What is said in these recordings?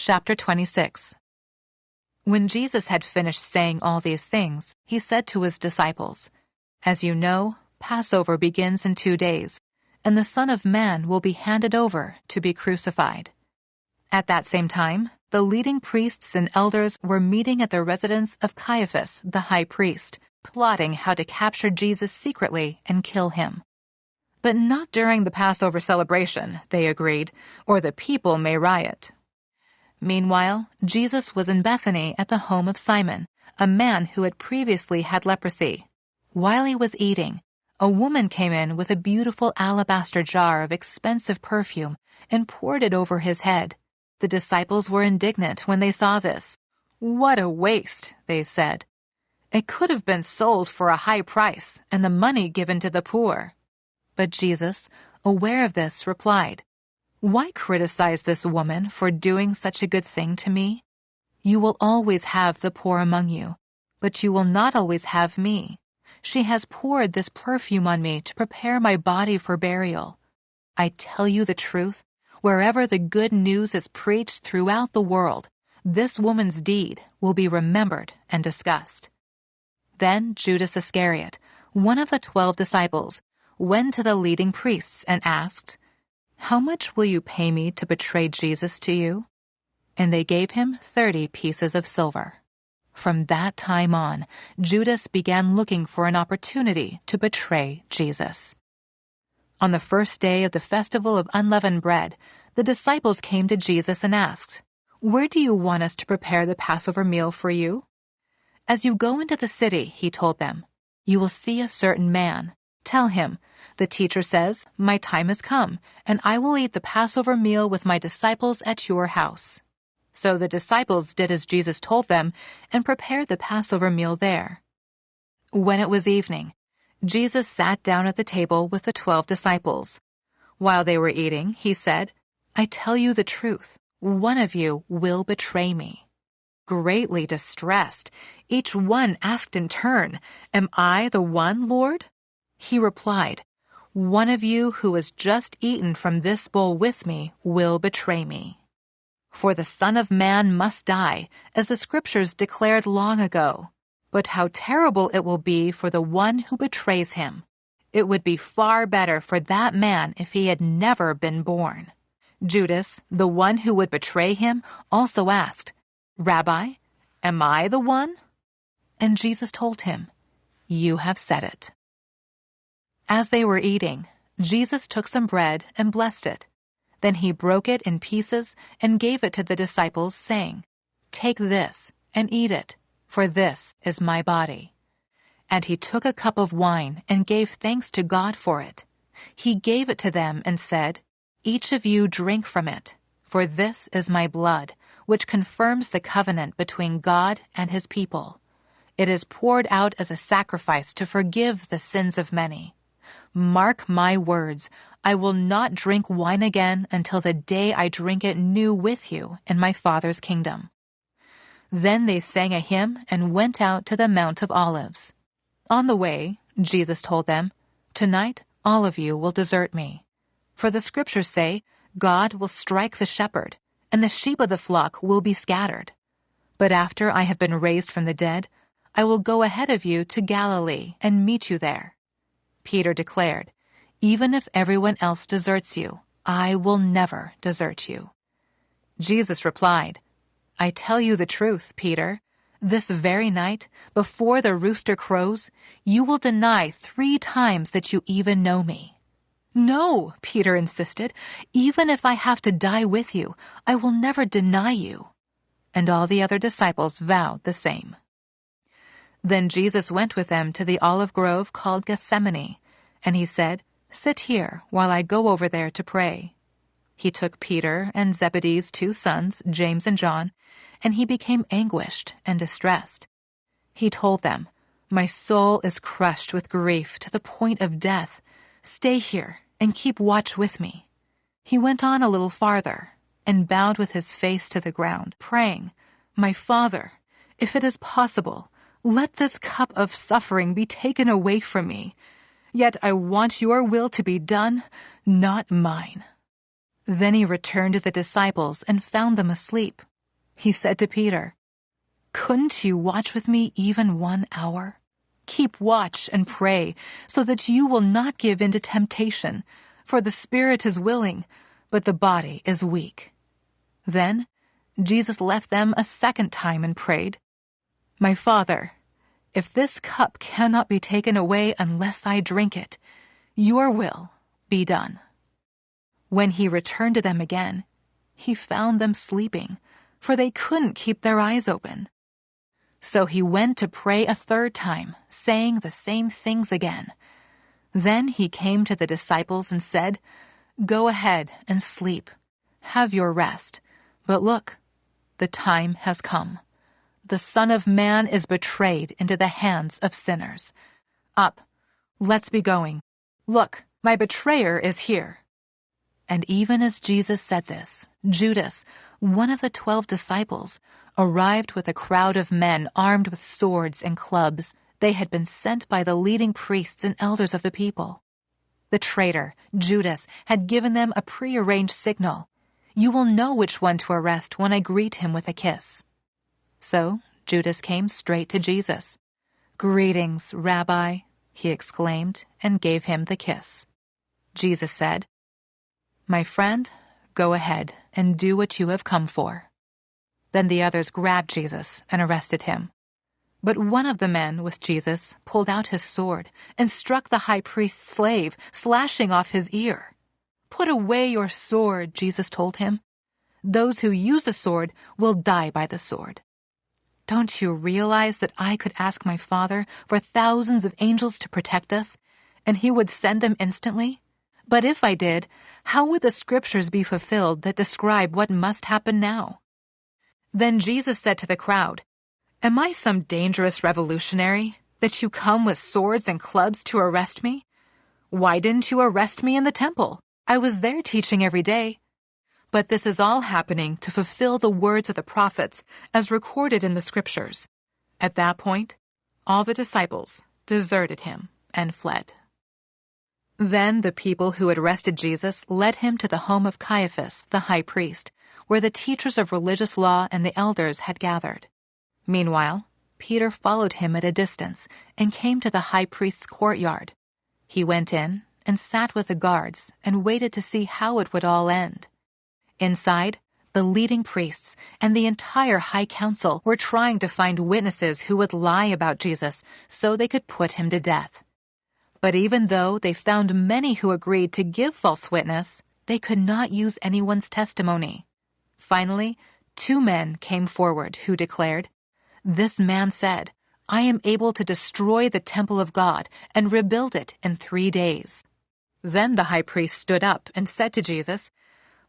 Chapter 26. When Jesus had finished saying all these things, he said to his disciples, "As you know, Passover begins in 2 days, and the Son of Man will be handed over to be crucified." At that same time, the leading priests and elders were meeting at the residence of Caiaphas, the high priest, plotting how to capture Jesus secretly and kill him. But not during the Passover celebration, they agreed, or the people may riot. Meanwhile, Jesus was in Bethany at the home of Simon, a man who had previously had leprosy. While he was eating, a woman came in with a beautiful alabaster jar of expensive perfume and poured it over his head. The disciples were indignant when they saw this. "What a waste," they said. "It could have been sold for a high price and the money given to the poor." But Jesus, aware of this, replied, "Why criticize this woman for doing such a good thing to me? You will always have the poor among you, but you will not always have me. She has poured this perfume on me to prepare my body for burial. I tell you the truth, wherever the good news is preached throughout the world, this woman's deed will be remembered and discussed." Then Judas Iscariot, one of the 12 disciples, went to the leading priests and asked, "How much will you pay me to betray Jesus to you?" And they gave him 30 pieces of silver. From that time on, Judas began looking for an opportunity to betray Jesus. On the first day of the festival of unleavened bread, the disciples came to Jesus and asked, "Where do you want us to prepare the Passover meal for you?" "As you go into the city," he told them, "you will see a certain man. Tell him, 'The teacher says, my time has come, and I will eat the Passover meal with my disciples at your house.'" So the disciples did as Jesus told them and prepared the Passover meal there. When it was evening, Jesus sat down at the table with the 12 disciples. While they were eating, he said, "I tell you the truth, one of you will betray me." Greatly distressed, each one asked in turn, "Am I the one, Lord?" He replied, "One of you who has just eaten from this bowl with me will betray me. For the Son of Man must die, as the Scriptures declared long ago. But how terrible it will be for the one who betrays him. It would be far better for that man if he had never been born." Judas, the one who would betray him, also asked, "Rabbi, am I the one?" And Jesus told him, "You have said it." As they were eating, Jesus took some bread and blessed it. Then he broke it in pieces and gave it to the disciples, saying, "Take this and eat it, for this is my body." And he took a cup of wine and gave thanks to God for it. He gave it to them and said, "Each of you drink from it, for this is my blood, which confirms the covenant between God and his people. It is poured out as a sacrifice to forgive the sins of many. Mark my words, I will not drink wine again until the day I drink it new with you in my Father's kingdom." Then they sang a hymn and went out to the Mount of Olives. On the way, Jesus told them, "Tonight all of you will desert me. For the Scriptures say, God will strike the shepherd, and the sheep of the flock will be scattered. But after I have been raised from the dead, I will go ahead of you to Galilee and meet you there." Peter declared, "Even if everyone else deserts you, I will never desert you." Jesus replied, "I tell you the truth, Peter. This very night, before the rooster crows, you will deny 3 times that you even know me." "No," Peter insisted, "even if I have to die with you, I will never deny you." And all the other disciples vowed the same. Then Jesus went with them to the olive grove called Gethsemane, and he said, "Sit here while I go over there to pray." He took Peter and Zebedee's 2 sons, James and John, and he became anguished and distressed. He told them, "My soul is crushed with grief to the point of death. Stay here and keep watch with me." He went on a little farther and bowed with his face to the ground, praying, "My Father, if it is possible, let this cup of suffering be taken away from me. Yet I want your will to be done, not mine." Then he returned to the disciples and found them asleep, He said to Peter, "Couldn't you watch with me even 1 hour? Keep watch and pray, so that you will not give in to temptation, for the spirit is willing, but the body is weak." Then Jesus left them a second time and prayed, "My Father, if this cup cannot be taken away unless I drink it, your will be done." When he returned to them again, he found them sleeping, for they couldn't keep their eyes open. So he went to pray a third time, saying the same things again. Then he came to the disciples and said, "Go ahead and sleep. Have your rest. But look, the time has come. The Son of Man is betrayed into the hands of sinners. Up, let's be going. Look, my betrayer is here." And even as Jesus said this, Judas, one of the 12 disciples, arrived with a crowd of men armed with swords and clubs. They had been sent by the leading priests and elders of the people. The traitor, Judas, had given them a prearranged signal. "You will know which one to arrest when I greet him with a kiss." So Judas came straight to Jesus. "Greetings, Rabbi," he exclaimed, and gave him the kiss. Jesus said, "My friend, go ahead and do what you have come for." Then the others grabbed Jesus and arrested him. But one of the men with Jesus pulled out his sword and struck the high priest's slave, slashing off his ear. "Put away your sword," Jesus told him. "Those who use the sword will die by the sword. Don't you realize that I could ask my Father for thousands of angels to protect us, and he would send them instantly? But if I did, how would the scriptures be fulfilled that describe what must happen now?" Then Jesus said to the crowd, "Am I some dangerous revolutionary, that you come with swords and clubs to arrest me? Why didn't you arrest me in the temple? I was there teaching every day. But this is all happening to fulfill the words of the prophets as recorded in the scriptures." At that point, all the disciples deserted him and fled. Then the people who had arrested Jesus led him to the home of Caiaphas, the high priest, where the teachers of religious law and the elders had gathered. Meanwhile, Peter followed him at a distance and came to the high priest's courtyard. He went in and sat with the guards and waited to see how it would all end. Inside, the leading priests and the entire high council were trying to find witnesses who would lie about Jesus so they could put him to death. But even though they found many who agreed to give false witness, they could not use anyone's testimony. Finally, 2 men came forward who declared, "This man said, 'I am able to destroy the temple of God and rebuild it in 3 days.'" Then the high priest stood up and said to Jesus,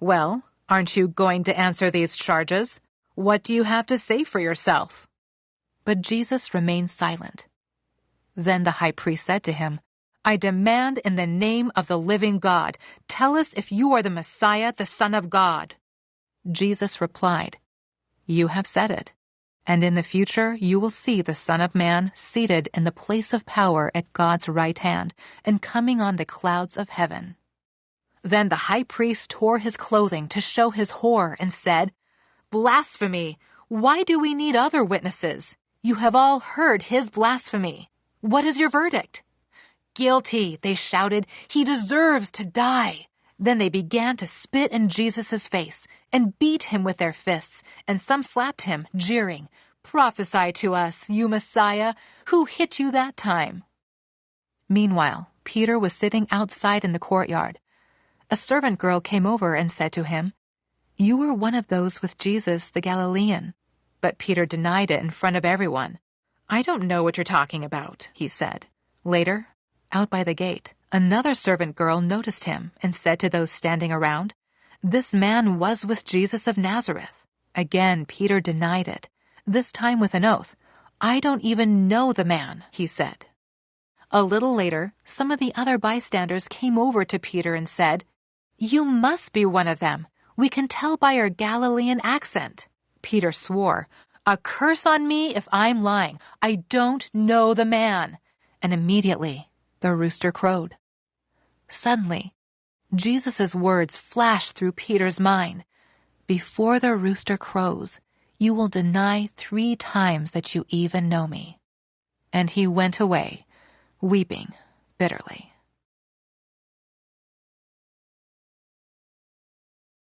"Well, aren't you going to answer these charges? What do you have to say for yourself?" But Jesus remained silent. Then the high priest said to him, "I demand in the name of the living God, tell us if you are the Messiah, the Son of God." Jesus replied, "You have said it, and in the future you will see the Son of Man seated in the place of power at God's right hand and coming on the clouds of heaven." Then the high priest tore his clothing to show his horror and said, "Blasphemy! Why do we need other witnesses? You have all heard his blasphemy. What is your verdict?" "Guilty," they shouted. "He deserves to die." Then they began to spit in Jesus' face and beat him with their fists, and some slapped him, jeering, "Prophesy to us, you Messiah. Who hit you that time?" Meanwhile, Peter was sitting outside in the courtyard. A servant girl came over and said to him, "You were one of those with Jesus the Galilean." But Peter denied it in front of everyone. "I don't know what you're talking about," he said. Later, out by the gate, another servant girl noticed him and said to those standing around, "This man was with Jesus of Nazareth." Again, Peter denied it, this time with an oath. "I don't even know the man," he said. A little later, some of the other bystanders came over to Peter and said, "You must be one of them. We can tell by your Galilean accent." Peter swore, "A curse on me if I'm lying. I don't know the man." And immediately, the rooster crowed. Suddenly, Jesus' words flashed through Peter's mind. "Before the rooster crows, you will deny 3 times that you even know me." And he went away, weeping bitterly.